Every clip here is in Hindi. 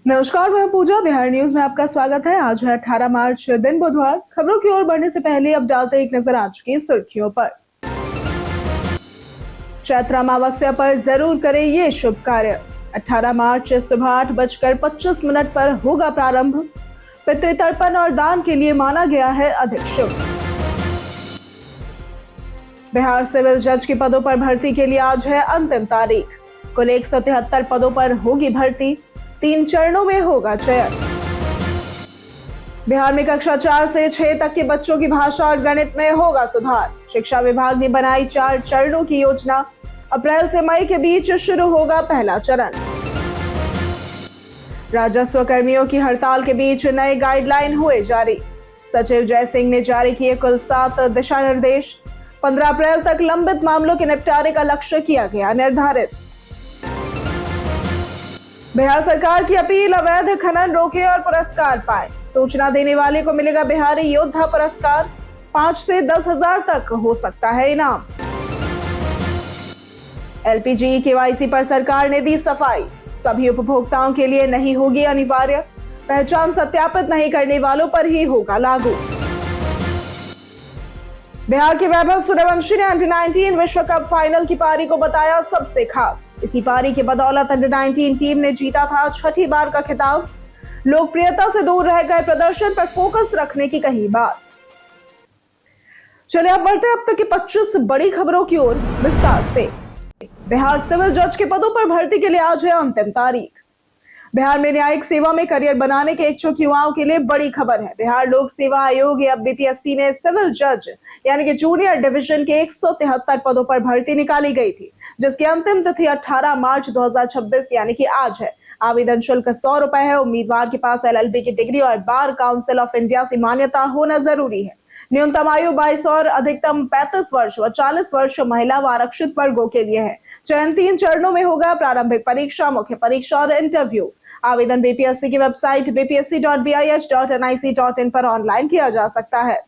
नमस्कार, मैं पूजा। बिहार न्यूज में आपका स्वागत है। आज है 18 मार्च, दिन बुधवार। खबरों की ओर बढ़ने से पहले अब डालते हैं एक नजर आज की सुर्खियों पर। चैत्र अमावस्या पर जरूर करें ये शुभ कार्य। 18 मार्च सुबह 8:25 पर होगा प्रारंभ। पितृतर्पण और दान के लिए माना गया है अधिक शुभ। बिहार सिविल जज के पदों पर भर्ती के लिए आज है अंतिम तारीख। कुल 173 पदों पर होगी भर्ती। 3 चरणों में होगा चयन। बिहार में कक्षा 4 से 6 तक के बच्चों की भाषा और गणित में होगा सुधार। शिक्षा विभाग ने बनाई 4 चरणों की योजना। अप्रैल से मई के बीच शुरू होगा पहला चरण। राजस्व कर्मियों की हड़ताल के बीच नए गाइडलाइन हुए जारी। सचिव जय सिंह ने जारी किए कुल 7 दिशा निर्देश। 15 अप्रैल तक लंबित मामलों के निपटारे का लक्ष्य किया गया निर्धारित। बिहार सरकार की अपील, अवैध खनन रोके और पुरस्कार पाए। सूचना देने वाले को मिलेगा बिहारी योद्धा पुरस्कार। 5 से 10,000 तक हो सकता है इनाम। एलपीजी केवाईसी पर सरकार ने दी सफाई। सभी उपभोक्ताओं के लिए नहीं होगी अनिवार्य। पहचान सत्यापित नहीं करने वालों पर ही होगा लागू। बिहार के वैभव सूर्यवंशी ने अंडर-19 विश्व कप फाइनल की पारी को बताया सबसे खास। इसी पारी की बदौलत अंडर-19 टीम ने जीता था 6ठी बार का खिताब। लोकप्रियता से दूर रहकर प्रदर्शन पर फोकस रखने की कही बात। चलिए अब बढ़ते हैं अब तक की 25 बड़ी खबरों की ओर विस्तार से। बिहार सिविल जज के पदों पर भर्ती के लिए आज है अंतिम तारीख। बिहार में न्यायिक सेवा में करियर बनाने के इच्छुक युवाओं के लिए बड़ी खबर है। बिहार लोक सेवा आयोग या बीपीएससी ने सिविल जज यानी कि जूनियर डिवीजन के 173 पदों पर भर्ती निकाली गई थी, जिसकी अंतिम तिथि 18 मार्च 2026 यानी कि आज है। आवेदन शुल्क 100 रुपए है। उम्मीदवार के पास एलएलबी की डिग्री और बार काउंसिल ऑफ इंडिया से मान्यता होना जरूरी है। न्यूनतम आयु 22 और अधिकतम 35 वर्ष व 40 वर्ष महिला व आरक्षित वर्गों के लिए है। चयन 3 चरणों में होगा। प्रारंभिक परीक्षा, मुख्य परीक्षा और इंटरव्यू। आवेदन बीपीएससी की वेबसाइट bpsc.bih.nic.in पर ऑनलाइन किया जा सकता है।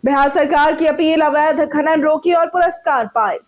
बिहार सरकार की अपील, अवैध खनन रोके और पुरस्कार पाए।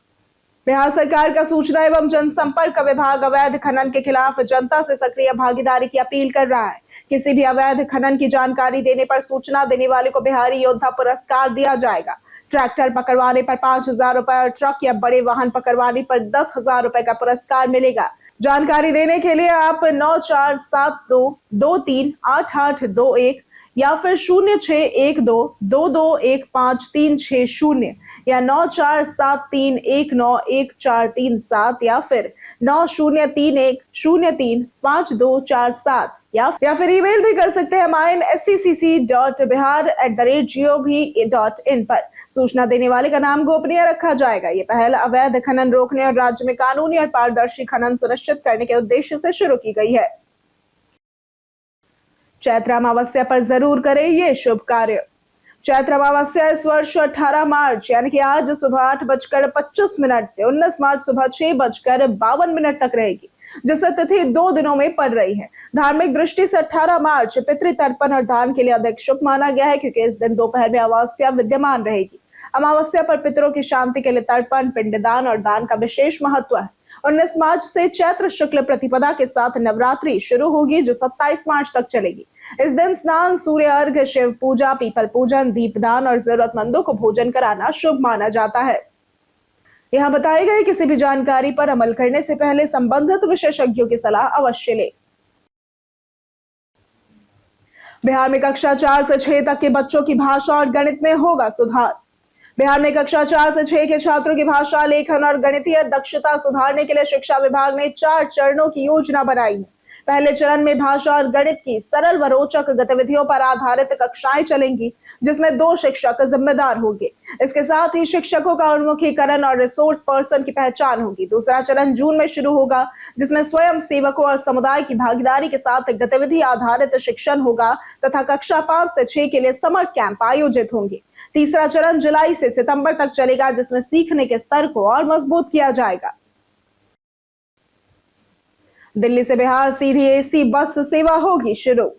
बिहार सरकार का सूचना एवं जनसंपर्क विभाग अवैध खनन के खिलाफ जनता से सक्रिय भागीदारी की अपील कर रहा है। किसी भी अवैध खनन की जानकारी देने पर सूचना देने वाले को बिहारी योद्धा पुरस्कार दिया जाएगा। ट्रैक्टर पकड़वाने पर 5,000 रुपए और ट्रक या बड़े वाहन पकड़वाने पर 10,000 रुपए का पुरस्कार मिलेगा। जानकारी देने के लिए आप 9472238821 या फिर 0612221536 या 9473191437 या फिर 9031035247 या फिर ईमेल भी कर सकते हैं scc.bihar@gov.in पर। सूचना देने वाले का नाम गोपनीय रखा जाएगा। ये पहल अवैध खनन रोकने और राज्य में कानूनी और पारदर्शी खनन सुनिश्चित करने के उद्देश्य से शुरू की गई है। चैत्र अमावस्या पर जरूर करें ये शुभ कार्य। चैत्र अमावस्या इस वर्ष 18 मार्च यानी कि आज सुबह 8:25 से 19 मार्च सुबह 6:52 तक रहेगी, जिससे तिथि 2 दिनों में पड़ रही है। धार्मिक दृष्टि से 18 मार्च पितृतर्पण और दान के लिए अधिक शुभ माना गया है, क्योंकि इस दिन दोपहर में अमावस्या विद्यमान रहेगी। अमावस्या पर पितरों की शांति के लिए तर्पण, पिंडदान और दान का विशेष महत्व है। 19 मार्च से चैत्र शुक्ल प्रतिपदा के साथ नवरात्रि शुरू होगी, जो 27 मार्च तक चलेगी। इस दिन स्नान, सूर्य अर्घ्य, शिव पूजा, पीपल पूजन, दीपदान और जरूरतमंदों को भोजन कराना शुभ माना जाता है। यहाँ बताए गए किसी भी जानकारी पर अमल करने से पहले संबंधित विशेषज्ञों की सलाह अवश्य लें। बिहार में कक्षा 4 से 6 तक के बच्चों की भाषा और गणित में होगा सुधार। बिहार में कक्षा 4 से 6 के छात्रों की भाषा, लेखन और गणितीय दक्षता सुधारने के लिए शिक्षा विभाग ने 4 चरणों की योजना बनाई है। पहले चरण में भाषा और गणित की सरल व रोचक गतिविधियों पर आधारित कक्षाएं चलेंगी, जिसमें 2 शिक्षक जिम्मेदार होंगे। इसके साथ ही शिक्षकों का उन्मुखीकरण और रिसोर्स पर्सन की पहचान होगी। दूसरा चरण जून में शुरू होगा, जिसमें स्वयं सेवकों और समुदाय की भागीदारी के साथ गतिविधि आधारित शिक्षण होगा तथा कक्षा 5 से 6 के लिए समर कैंप आयोजित होंगे। तीसरा चरण जुलाई से सितंबर तक चलेगा, जिसमें सीखने के स्तर को और मजबूत किया जाएगा। दिल्ली से बिहार सीधी एसी बस सेवा होगी शुरू।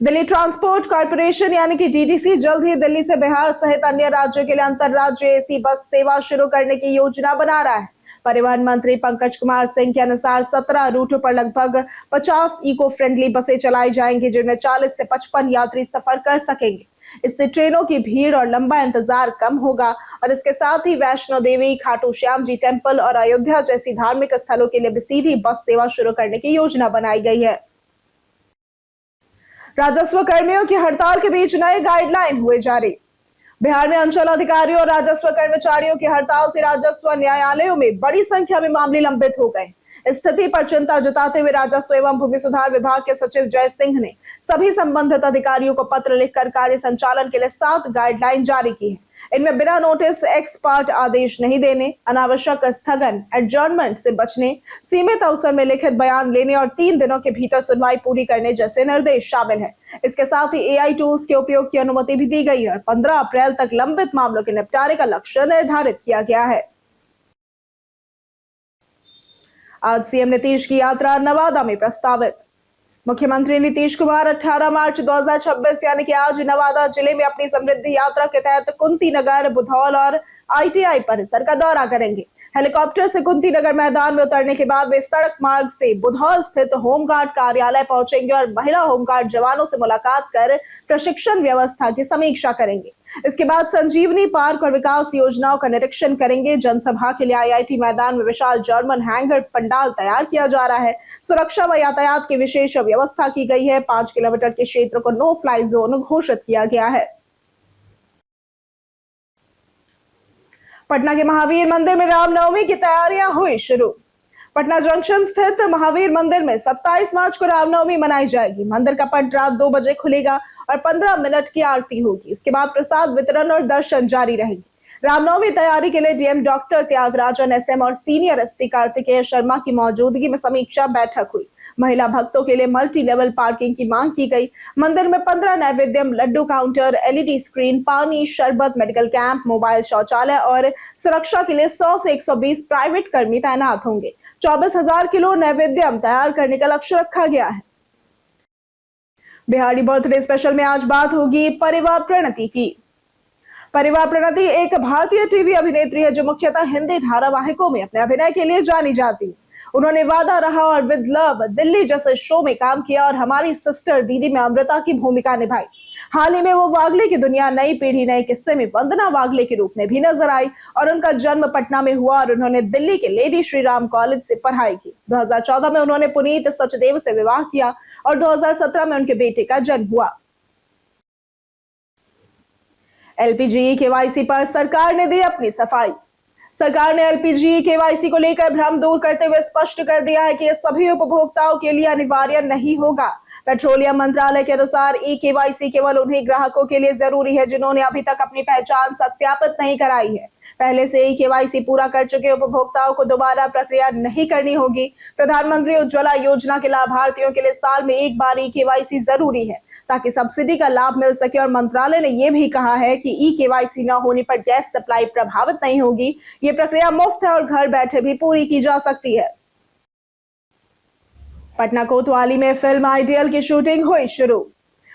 दिल्ली ट्रांसपोर्ट कॉर्पोरेशन यानी कि डीटीसी जल्द ही दिल्ली से बिहार सहित अन्य राज्यों के लिए अंतरराज्यीय एसी बस सेवा शुरू करने की योजना बना रहा है। परिवहन मंत्री पंकज कुमार सिंह के अनुसार 17 रूटों पर लगभग 50 इको फ्रेंडली बसें चलाई जाएंगी, जिनमें 40 से 55 यात्री सफर कर सकेंगे। इससे ट्रेनों की भीड़ और लंबा इंतजार कम होगा और इसके साथ ही वैष्णो देवी, खाटू श्याम जी टेम्पल और अयोध्या जैसी धार्मिक स्थलों के लिए भी सीधी बस सेवा शुरू करने की योजना बनाई गई है। राजस्व कर्मियों की हड़ताल के बीच नए गाइडलाइन हुए जारी। बिहार में अंचल अधिकारियों और राजस्व कर्मचारियों की हड़ताल से राजस्व न्यायालयों में बड़ी संख्या में मामले लंबित हो गए। स्थिति पर चिंता जताते हुए राजस्व एवं भूमि सुधार विभाग के सचिव जय सिंह ने सभी संबंधित अधिकारियों को पत्र लिखकर कार्य संचालन के लिए 7 गाइडलाइन जारी की है। इनमें बिना नोटिस एक्सपर्ट आदेश नहीं देने, अनावश्यक स्थगन एडजर्नमेंट से बचने, सीमित अवसर में लिखित बयान लेने और 3 दिनों के भीतर सुनवाई पूरी करने जैसे निर्देश शामिल है। इसके साथ ही AI टूल्स के उपयोग की अनुमति भी दी गई है और 15 अप्रैल तक लंबित मामलों के निपटारे का लक्ष्य निर्धारित किया गया है। आज सीएम नीतीश की यात्रा नवादा में प्रस्तावित। मुख्यमंत्री नीतीश कुमार 18 मार्च 2026 यानी कि आज नवादा जिले में अपनी समृद्धि यात्रा के तहत कुंती नगर, बुधौल और ITI परिसर का दौरा करेंगे। हेलीकॉप्टर से कुंती नगर मैदान में उतरने के बाद वे सड़क मार्ग से बुधौल स्थित होमगार्ड कार्यालय पहुंचेंगे और महिला होमगार्ड जवानों से मुलाकात कर प्रशिक्षण व्यवस्था की समीक्षा करेंगे। इसके बाद संजीवनी पार्क और विकास योजनाओं का निरीक्षण करेंगे। जनसभा के लिए IIT मैदान में विशाल जर्मन हैंगर पंडाल तैयार किया जा रहा है। सुरक्षा व यातायात की विशेष व्यवस्था की गई है। 5 किलोमीटर के क्षेत्र को नो फ्लाई जोन घोषित किया गया है। पटना के महावीर मंदिर में रामनवमी की तैयारियां हुई शुरू। पटना जंक्शन स्थित महावीर मंदिर में 27 मार्च को रामनवमी मनाई जाएगी। मंदिर का पट रात 2 बजे खुलेगा और 15 मिनट की आरती होगी। इसके बाद प्रसाद वितरण और दर्शन जारी रहेंगे। रामनवमी तैयारी के लिए डीएम डॉक्टर त्यागराजन SM और सीनियर SP कार्तिकेय शर्मा की मौजूदगी में समीक्षा बैठक हुई। महिला भक्तों के लिए मल्टी लेवल पार्किंग की मांग की गई। मंदिर में 15 नैवेद्यम, लड्डू काउंटर, LED स्क्रीन, पानी, शरबत, मेडिकल कैंप, मोबाइल शौचालय और सुरक्षा के लिए 100 से 120 प्राइवेट कर्मी तैनात होंगे। 24,000 किलो नैवेद्यम तैयार करने का लक्ष्य रखा गया है। बिहारी बर्थडे स्पेशल में आज बात होगी परिवार प्रणति की। परिवार प्रणति एक भारतीय टीवी अभिनेत्री है जो मुख्यतः हिंदी धारावाहिकों में अपने अभिनय के लिए जानी जाती है। उन्होंने वादा रहा और विद लव, दिल्ली जैसे शो में काम किया और हमारी सिस्टर दीदी में अमृता की भूमिका निभाई। हाल ही में वो वागले की दुनिया नई पीढ़ी नए किस्से में वंदना वागले के रूप में भी नजर आई और उनका जन्म पटना में हुआ और उन्होंने दिल्ली के लेडी श्री राम कॉलेज से पढ़ाई की। 2014 में उन्होंने पुनीत सचदेव से विवाह किया और 2017 में उनके बेटे का जन्म हुआ। LPG KYC पर सरकार ने दी अपनी सफाई। सरकार ने LPG KYC को लेकर भ्रम दूर करते हुए स्पष्ट कर दिया है कि यह सभी उपभोक्ताओं के लिए अनिवार्य नहीं होगा। पेट्रोलियम मंत्रालय के अनुसार KYC केवल उन्हीं ग्राहकों के लिए जरूरी है जिन्होंने अभी तक अपनी पहचान सत्यापित नहीं कराई है। पहले से KYC पूरा कर चुके उपभोक्ताओं को दोबारा प्रक्रिया नहीं करनी होगी। प्रधानमंत्री उज्ज्वला योजना के लाभार्थियों के लिए साल में एक बार KYC जरूरी है ताकि सब्सिडी का लाभ मिल सके और मंत्रालय ने यह भी कहा है कि KYC न होने पर गैस सप्लाई प्रभावित नहीं होगी। ये प्रक्रिया मुफ्त है और घर बैठे भी पूरी की जा सकती है। पटना कोतवाली में फिल्म आइडियल की शूटिंग हुई शुरू।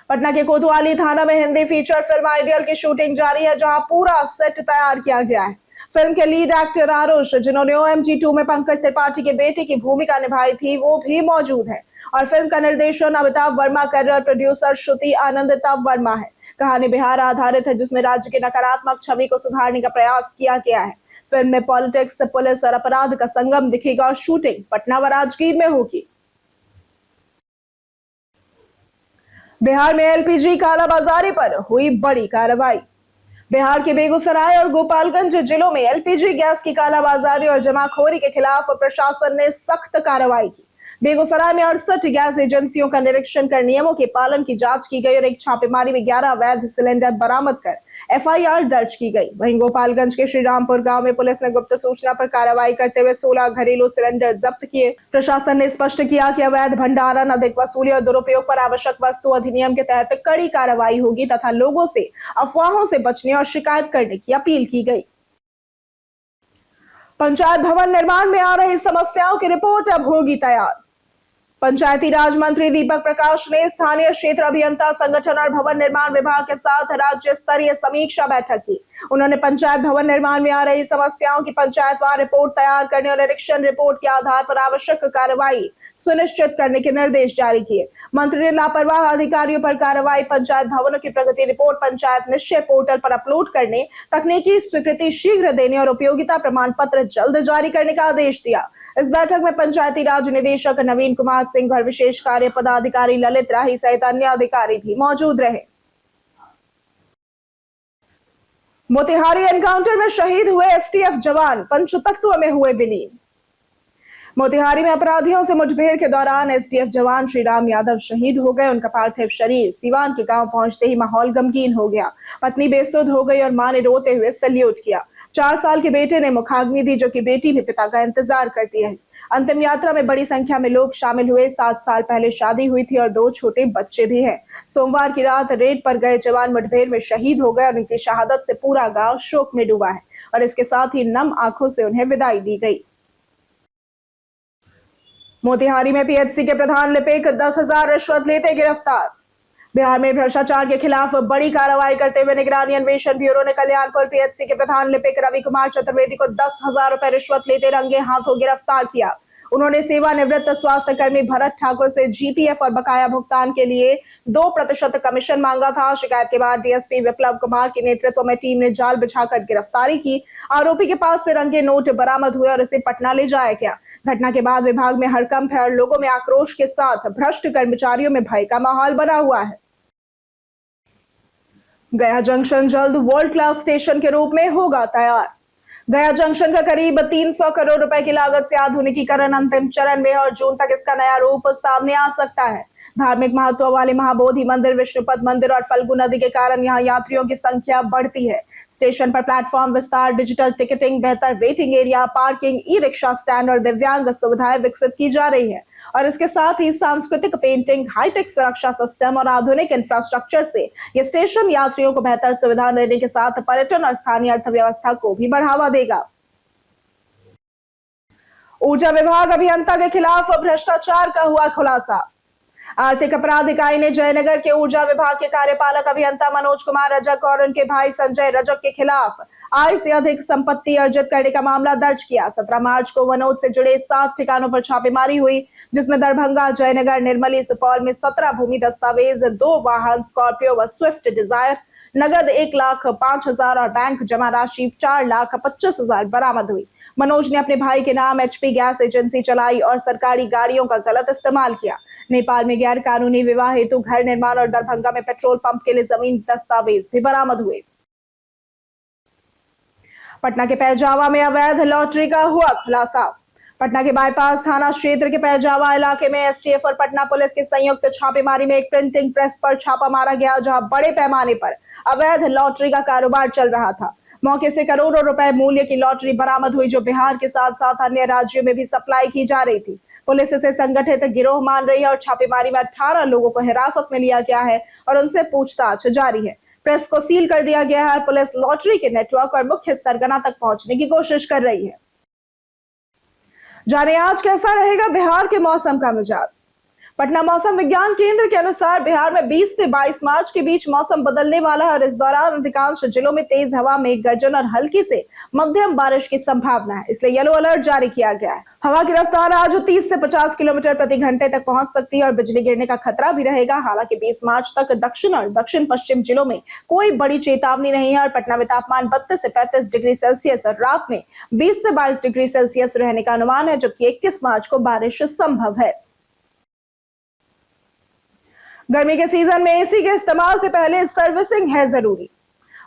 पटना के कोतवाली थाना में हिंदी फीचर फिल्म आइडियल की शूटिंग जारी है, जहां पूरा सेट तैयार किया गया है। फिल्म के लीड एक्टर आरुष, जिन्होंने OMG 2 में पंकज त्रिपाठी के बेटे की भूमिका निभाई थी, वो भी मौजूद है और फिल्म का निर्देशन अमिताभ वर्मा कर रहे और प्रोड्यूसर श्रुति आनंदिता वर्मा है। कहानी बिहार आधारित है, जिसमें राज्य की नकारात्मक छवि को सुधारने का प्रयास किया गया है। फिल्म में पॉलिटिक्स, पुलिस और अपराध का संगम दिखेगा और शूटिंग पटना व राजगीर में होगी। बिहार में LPG कालाबाजारी पर हुई बड़ी कार्रवाई। बिहार के बेगूसराय और गोपालगंज जिलों में LPG गैस की कालाबाजारी और जमाखोरी के खिलाफ प्रशासन ने सख्त कार्रवाई की। बेगूसराय में 68 गैस एजेंसियों का निरीक्षण कर नियमों के पालन की जांच की गई और एक छापेमारी में 11 अवैध सिलेंडर बरामद कर FIR दर्ज की गई। वहीं गोपालगंज के श्रीरामपुर गांव में पुलिस ने गुप्त सूचना पर कार्रवाई करते हुए 16 घरेलू सिलेंडर जब्त किए। प्रशासन ने स्पष्ट किया कि अवैध भंडारण, अधिक वसूली और दुरुपयोग पर आवश्यक वस्तु अधिनियम के तहत कड़ी कार्रवाई होगी तथा लोगों से अफवाहों से बचने और शिकायत करने की अपील की गई। पंचायत भवन निर्माण में आ रही समस्याओं की रिपोर्ट अब होगी तैयार। पंचायती राज मंत्री दीपक प्रकाश ने स्थानीय क्षेत्र अभियंता संगठन और भवन निर्माण विभाग के साथ राज्य स्तरीय समीक्षा बैठक की। उन्होंने पंचायत भवन निर्माण में आ रही समस्याओं की पंचायतवार रिपोर्ट तैयार करने और निरीक्षण रिपोर्ट के आधार पर आवश्यक कार्रवाई सुनिश्चित करने के निर्देश जारी किए। मंत्री ने लापरवाह अधिकारियों पर कार्रवाई, पंचायत भवनों की प्रगति रिपोर्ट पंचायत निश्चय पोर्टल पर अपलोड करने, तकनीकी स्वीकृति शीघ्र देने और उपयोगिता प्रमाण पत्र जल्द जारी करने का आदेश दिया। इस बैठक में पंचायती राज निदेशक नवीन कुमार सिंह और विशेष कार्य पदाधिकारी ललित राही सहित अन्य अधिकारी भी मौजूद रहे। मोतिहारी एनकाउंटर में शहीद हुए एसटीएफ जवान पंचतत्व में हुए विलीन। मोतिहारी में अपराधियों से मुठभेड़ के दौरान एसटीएफ जवान श्रीराम यादव शहीद हो गए। उनका पार्थिव शरीर सीवान के गांव पहुंचते ही माहौल गमगीन हो गया। पत्नी बेसुध हो गई और मां ने रोते हुए सैल्यूट किया। 4 साल के बेटे ने मुखाग्नि दी, जो कि बेटी भी पिता का इंतजार करती रही। अंतिम यात्रा में बड़ी संख्या में लोग शामिल हुए। 7 साल पहले शादी हुई थी और 2 छोटे बच्चे भी हैं। सोमवार की रात रेड पर गए जवान मुठभेड़ में शहीद हो गए और उनकी शहादत से पूरा गांव शोक में डूबा है और इसके साथ ही नम आंखों से उन्हें विदाई दी गई। मोतिहारी में पीएचसी के प्रधान लिपिक 10,000 रिश्वत लेते गिरफ्तार। बिहार में भ्रष्टाचार के खिलाफ बड़ी कार्रवाई करते हुए निगरानी अन्वेषण ब्यूरो ने कल्याणपुर पीएचसी के प्रधान लिपिक रवि कुमार चतुर्वेदी को 10,000 रुपए रिश्वत लेते रंगे हाथों गिरफ्तार किया। उन्होंने सेवानिवृत्त स्वास्थ्य कर्मी भरत ठाकुर से जीपीएफ और बकाया भुगतान के लिए 2% कमीशन मांगा था। शिकायत के बाद डीएसपी विप्लव कुमार के नेतृत्व में टीम ने जाल बिछाकर गिरफ्तारी की। आरोपी के पास से रंगे नोट बरामद हुए और इसे पटना ले जाया गया। घटना के बाद विभाग में हड़कंप है और लोगों में आक्रोश के साथ भ्रष्ट कर्मचारियों में भय का माहौल बना हुआ है। गया जंक्शन जल्द वर्ल्ड क्लास स्टेशन के रूप में होगा तैयार। गया जंक्शन का करीब 300 करोड़ रुपए की लागत से आधुनिकीकरण अंतिम चरण में और जून तक इसका नया रूप सामने आ सकता है। धार्मिक महत्व वाले महाबोधि मंदिर, विष्णुपद मंदिर और फल्गु नदी के कारण यहाँ यात्रियों की संख्या बढ़ती है। स्टेशन पर प्लेटफॉर्म विस्तार, डिजिटल टिकटिंग, बेहतर waiting area, parking, e rickshaw stand और दिव्यांग सुविधाएं विकसित की जा रही है और इसके साथ ही सांस्कृतिक पेंटिंग, हाईटेक सुरक्षा सिस्टम और आधुनिक इंफ्रास्ट्रक्चर से यह स्टेशन यात्रियों को बेहतर सुविधा देने के साथ पर्यटन और स्थानीय अर्थव्यवस्था को भी बढ़ावा देगा। ऊर्जा विभाग अभियंता के खिलाफ भ्रष्टाचार का हुआ खुलासा। आर्थिक अपराध इकाई ने जयनगर के ऊर्जा विभाग के कार्यपालक अभियंता मनोज कुमार रजक और उनके भाई संजय रजक के खिलाफ आय से अधिक संपत्ति अर्जित करने का मामला दर्ज किया। 17 मार्च को मनोज से जुड़े 7 ठिकानों पर छापेमारी हुई, जिसमें दरभंगा, जयनगर, निर्मली, सुपौल में 17 भूमि दस्तावेज, 2 वाहन स्कॉर्पियो व स्विफ्ट डिजायर, नगद 1,05,000 और बैंक जमा राशि 4,25,000 बरामद हुई। मनोज ने अपने भाई के नाम एचपी गैस एजेंसी चलाई और सरकारी गाड़ियों का गलत इस्तेमाल किया। नेपाल में गैर कानूनी विवाह हेतु घर निर्माण और दरभंगा में पेट्रोल पंप के लिए जमीन दस्तावेज भी बरामद हुए। पटना के पैजावा में अवैध लॉटरी का हुआ खुलासा। पटना के बाईपास थाना क्षेत्र के पैजावा इलाके में एसटीएफ और पटना पुलिस की संयुक्त छापेमारी में एक प्रिंटिंग प्रेस पर छापा मारा गया, जहां बड़े पैमाने पर अवैध लॉटरी का कारोबार चल रहा था। मौके से करोड़ों रुपए मूल्य की लॉटरी बरामद हुई, जो बिहार के साथ साथ अन्य राज्यों में भी सप्लाई की जा रही थी। पुलिस इसे संगठित गिरोह मान रही है और छापेमारी में 18 लोगों को हिरासत में लिया गया है और उनसे पूछताछ जारी है। प्रेस को सील कर दिया गया है और पुलिस लॉटरी के नेटवर्क और मुख्य सरगना तक पहुंचने की कोशिश कर रही है। जाने आज कैसा रहेगा बिहार के मौसम का मिजाज। पटना मौसम विज्ञान केंद्र के अनुसार बिहार में 20 से 22 मार्च के बीच मौसम बदलने वाला है और इस दौरान अधिकांश जिलों में तेज हवा, मेघ गर्जन और हल्की से मध्यम बारिश की संभावना है, इसलिए येलो अलर्ट जारी किया गया है। हवा की रफ्तार आज 30 से 50 किलोमीटर प्रति घंटे तक पहुंच सकती है और बिजली गिरने का खतरा भी रहेगा। हालांकि 20 मार्च तक दक्षिण और दक्षिण पश्चिम जिलों में कोई बड़ी चेतावनी नहीं है और पटना में तापमान 32 से 35 डिग्री सेल्सियस और रात में 20 से 22 डिग्री सेल्सियस रहने का अनुमान है, जबकि 21 मार्च को बारिश संभव है। गर्मी के सीजन में एसी के इस्तेमाल से पहले सर्विसिंग है जरूरी।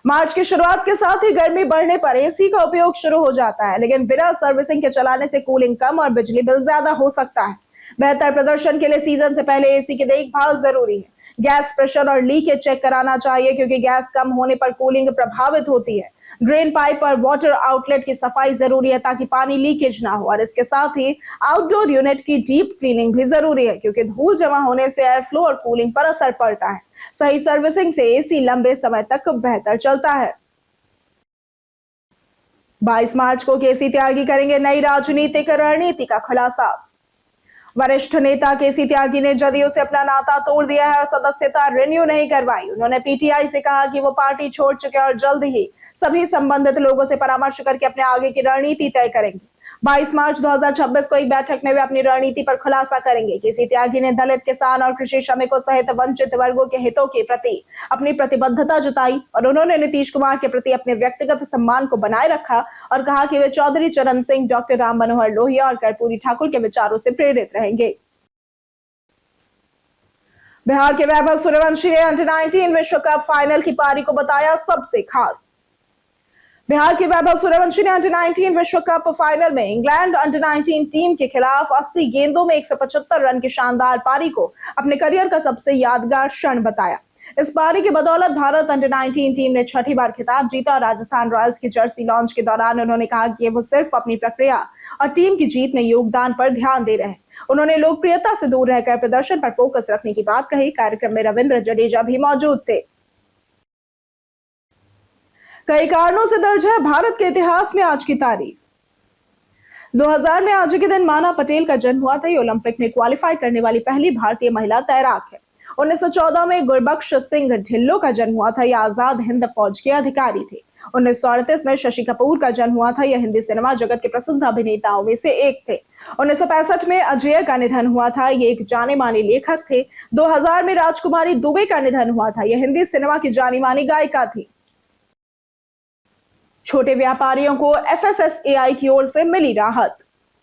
मार्च की शुरुआत के साथ ही गर्मी बढ़ने पर एसी का उपयोग शुरू हो जाता है, लेकिन बिना सर्विसिंग के चलाने से कूलिंग कम और बिजली बिल ज्यादा हो सकता है। बेहतर प्रदर्शन के लिए सीजन से पहले एसी की देखभाल जरूरी है। गैस प्रेशर और लीकेज चेक कराना चाहिए, क्योंकि गैस कम होने पर कूलिंग प्रभावित होती है। ड्रेन पाइप और वाटर आउटलेट की सफाई जरूरी है ताकि पानी लीकेज ना हो और इसके साथ ही आउटडोर यूनिट की डीप क्लीनिंग भी जरूरी है, क्योंकि धूल जमा होने से एयर फ्लो और कूलिंग पर असर पड़ता है। सही सर्विसिंग से एसी लंबे समय तक बेहतर चलता है। 22 मार्च को केसी त्यागी करेंगे नई राजनीतिक रणनीति का खुलासा। वरिष्ठ नेता केसी त्यागी ने जदयू से अपना नाता तोड़ दिया है और सदस्यता रिन्यू नहीं करवाई। उन्होंने पीटीआई से कहा कि वो पार्टी छोड़ चुके और जल्द ही सभी संबंधित लोगों से परामर्श करके अपने आगे की रणनीति तय करेंगे। 22 मार्च 2026 को एक बैठक में वे अपनी रणनीति पर खुलासा करेंगे। केसी त्यागी ने दलित, किसान और कृषि श्रमिकों सहित वंचित वर्गों के हितों के प्रति अपनी प्रतिबद्धता जताई और उन्होंने नीतीश कुमार के प्रति अपने व्यक्तिगत सम्मान को बनाए रखा और कहा कि वे चौधरी चरण सिंह, डॉक्टर राम मनोहर लोहिया और कर्पूरी ठाकुर के विचारों से प्रेरित रहेंगे। बिहार के वैभव सूर्यवंशी ने अंडर-19 विश्व कप फाइनल की पारी को बताया सबसे खास। बिहार के वैभव सूर्यवंशी ने अंडर-19 विश्व कप फाइनल में इंग्लैंड अंडर-19 टीम के खिलाफ 80 गेंदों में 175 रन की शानदार पारी को अपने करियर का सबसे यादगार क्षण बताया। इस पारी के बदौलत भारत अंडर-19 टीम ने छठी बार खिताब जीता और राजस्थान रॉयल्स की जर्सी लॉन्च के दौरान उन्होंने कहा कि वो सिर्फ अपनी प्रक्रिया और टीम की जीत में योगदान पर ध्यान दे रहे हैं। उन्होंने लोकप्रियता से दूर रहकर प्रदर्शन पर फोकस रखने की बात कही। कार्यक्रम में रविंद्र जडेजा भी मौजूद थे। कई कारणों से दर्ज है भारत के इतिहास में आज की तारीख। 2000 में आज के दिन माना पटेल का जन्म हुआ था। ये ओलंपिक में क्वालिफाई करने वाली पहली भारतीय महिला तैराक है। 1914 में गुरबख्श सिंह ढिल्लो का जन्म हुआ था। ये आजाद हिंद फौज के अधिकारी थे। 1938 में शशि कपूर का जन्म हुआ था। यह हिंदी सिनेमा जगत के प्रसिद्ध अभिनेताओं में से एक थे। 1965 में अजय का निधन हुआ था। ये एक जाने माने लेखक थे। 2000 में राजकुमारी दुबे का निधन हुआ था। यह हिंदी सिनेमा की जानी मानी गायिका थी। छोटे व्यापारियों को FSSAI की ओर से मिली राहत।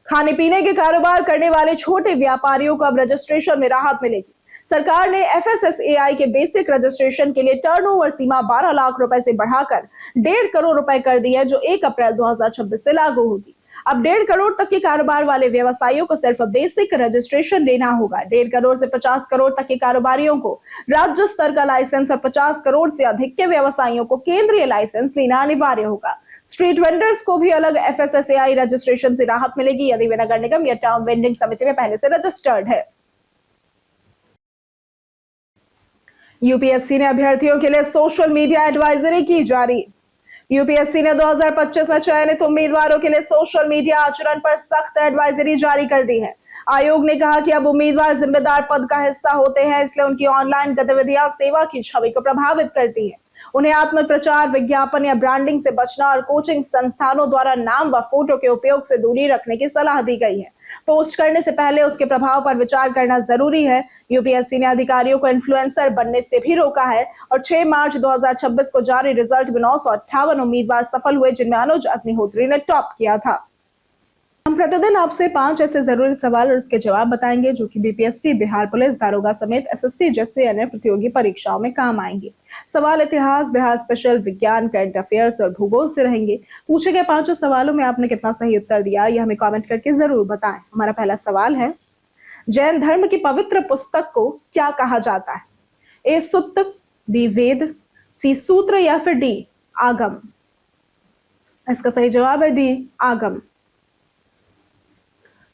खाने पीने के कारोबार करने वाले छोटे व्यापारियों को अब रजिस्ट्रेशन में राहत मिलेगी। सरकार ने FSSAI के बेसिक रजिस्ट्रेशन के लिए टर्नओवर सीमा 12 लाख रुपए से बढ़ाकर 1.5 करोड़ रुपए कर दी है, जो 1 अप्रैल 2026 से लागू होगी। अब 1.5 करोड़ तक के कारोबार वाले व्यवसायियों को सिर्फ बेसिक रजिस्ट्रेशन लेना होगा। 1.5 करोड़ से 50 करोड़ तक के कारोबारियों को राज्य स्तर का लाइसेंस और 50 करोड़ से अधिक के व्यवसायियों को केंद्रीय लाइसेंस लेना अनिवार्य होगा। स्ट्रीट वेंडर्स को भी अलग FSSAI रजिस्ट्रेशन से राहत मिलेगी यदि वे नगर निगम या टाउन वेंडिंग समिति में पहले से रजिस्टर्ड है। यूपीएससी ने अभ्यर्थियों के लिए सोशल मीडिया एडवाइजरी की जारी। यूपीएससी ने 2025 में चयनित उम्मीदवारों के लिए सोशल मीडिया आचरण पर सख्त एडवाइजरी जारी कर दी है। आयोग ने कहा कि अब उम्मीदवार जिम्मेदार पद का हिस्सा होते हैं, इसलिए उनकी ऑनलाइन गतिविधियां सेवा की छवि को प्रभावित करती हैं। उन्हें आत्म प्रचार, विज्ञापन या ब्रांडिंग से बचना और कोचिंग संस्थानों द्वारा नाम व फोटो के उपयोग से दूरी रखने की सलाह दी गई है। पोस्ट करने से पहले उसके प्रभाव पर विचार करना जरूरी है। यूपीएससी ने अधिकारियों को इन्फ्लुएंसर बनने से भी रोका है और 6 मार्च 2026 को जारी रिजल्ट में 958 उम्मीदवार सफल हुए, जिनमें अनुज अग्निहोत्री ने टॉप किया था। हम प्रतिदिन आपसे 5 ऐसे जरूरी सवाल और उसके जवाब बताएंगे जो कि बीपीएससी, बिहार पुलिस, दारोगा समेत एसएससी जैसे अन्य प्रतियोगी परीक्षाओं में काम आएंगे। सवाल इतिहास, बिहार स्पेशल, विज्ञान, करंट अफेयर्स और भूगोल से रहेंगे। पूछे गए 5 सवालों में आपने कितना सही उत्तर दिया, यह हमें कमेंट करके जरूर बताएं। हमारा पहला सवाल है, जैन धर्म की पवित्र पुस्तक को क्या कहा जाता है? ए सुत्त, बी वेद, सी सूत्र या फिर डी आगम? इसका सही जवाब है डी आगम।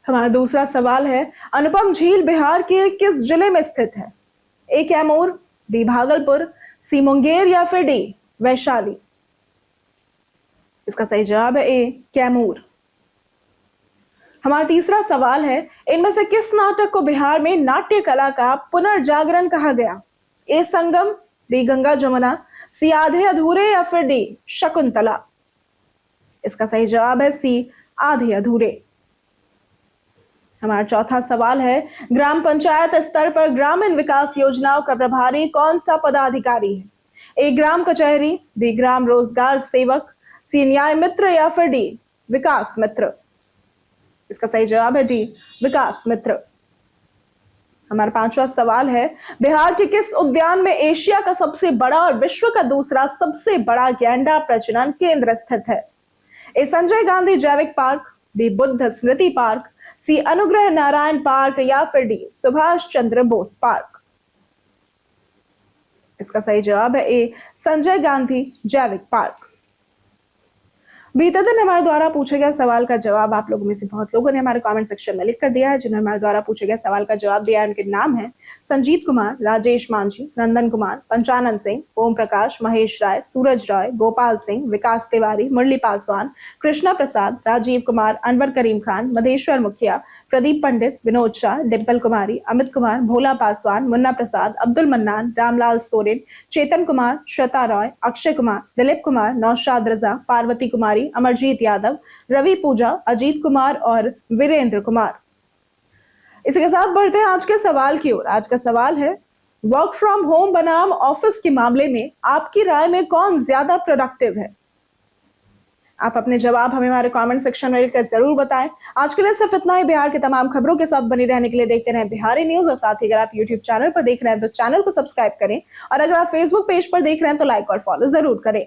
हमारा दूसरा सवाल है, अनुपम झील बिहार के किस जिले में स्थित है? ए कैमूर, बी भागलपुर, सी मुंगेर या फिर डी वैशाली? इसका सही जवाब है ए कैमूर। हमारा तीसरा सवाल है, इनमें से किस नाटक को बिहार में नाट्य कला का पुनर्जागरण कहा गया? ए संगम, बी गंगा जमुना, सी आधे अधूरे या फिर डी शकुंतला? इसका सही जवाब है सी आधे अधूरे। हमारा चौथा सवाल है, ग्राम पंचायत स्तर पर ग्रामीण विकास योजनाओं का प्रभारी कौन सा पदाधिकारी है? ए ग्राम कचहरी, बी ग्राम रोजगार सेवक, सी न्याय मित्र या फिर डी विकास मित्र? इसका सही जवाब है डी विकास मित्र। हमारा पांचवा सवाल है, बिहार के किस उद्यान में एशिया का सबसे बड़ा और विश्व का दूसरा सबसे बड़ा गैंडा प्रजनन केंद्र स्थित है? ए संजय गांधी जैविक पार्क, बी बुद्ध स्मृति पार्क, सी अनुग्रह नारायण पार्क या फिर डी सुभाष चंद्र बोस पार्क? इसका सही जवाब है ए संजय गांधी जैविक पार्क। बीते दिन हमारे द्वारा पूछे गए सवाल का जवाब आप लोगों में से बहुत लोगों ने हमारे कमेंट सेक्शन में लिख कर दिया है। जिन्होंने हमारे द्वारा पूछे गए सवाल का जवाब दिया है उनके नाम है संजीत कुमार, राजेश मांझी, नंदन कुमार, पंचानन सिंह, ओम प्रकाश, महेश राय, सूरज राय, गोपाल सिंह, विकास तिवारी, मुरली पासवान, कृष्णा प्रसाद, राजीव कुमार, अनवर करीम खान, मधेश्वर मुखिया, प्रदीप पंडित, विनोद शाह, डिम्पल कुमारी, अमित कुमार, भोला पासवान, मुन्ना प्रसाद, अब्दुल मन्नान, रामलाल सोरेन, चेतन कुमार, श्वेता रॉय, अक्षय कुमार, दिलीप कुमार, नौशाद रजा, पार्वती कुमारी, अमरजीत यादव, रवि पूजा, अजीत कुमार और वीरेंद्र कुमार। इसी के साथ बढ़ते हैं आज के सवाल की ओर। आज का सवाल है, वर्क फ्रॉम होम बनाम ऑफिस के मामले में आपकी राय में कौन ज्यादा प्रोडक्टिव है? आप अपने जवाब हमें हमारे कमेंट सेक्शन में लिखकर जरूर बताएं। आज के लिए सिर्फ इतना ही। बिहार की तमाम खबरों के साथ बनी रहने के लिए देखते रहें बिहारी न्यूज, और साथ ही अगर आप यूट्यूब चैनल पर देख रहे हैं तो चैनल को सब्सक्राइब करें, और अगर आप फेसबुक पेज पर देख रहे हैं तो लाइक और फॉलो जरूर करें।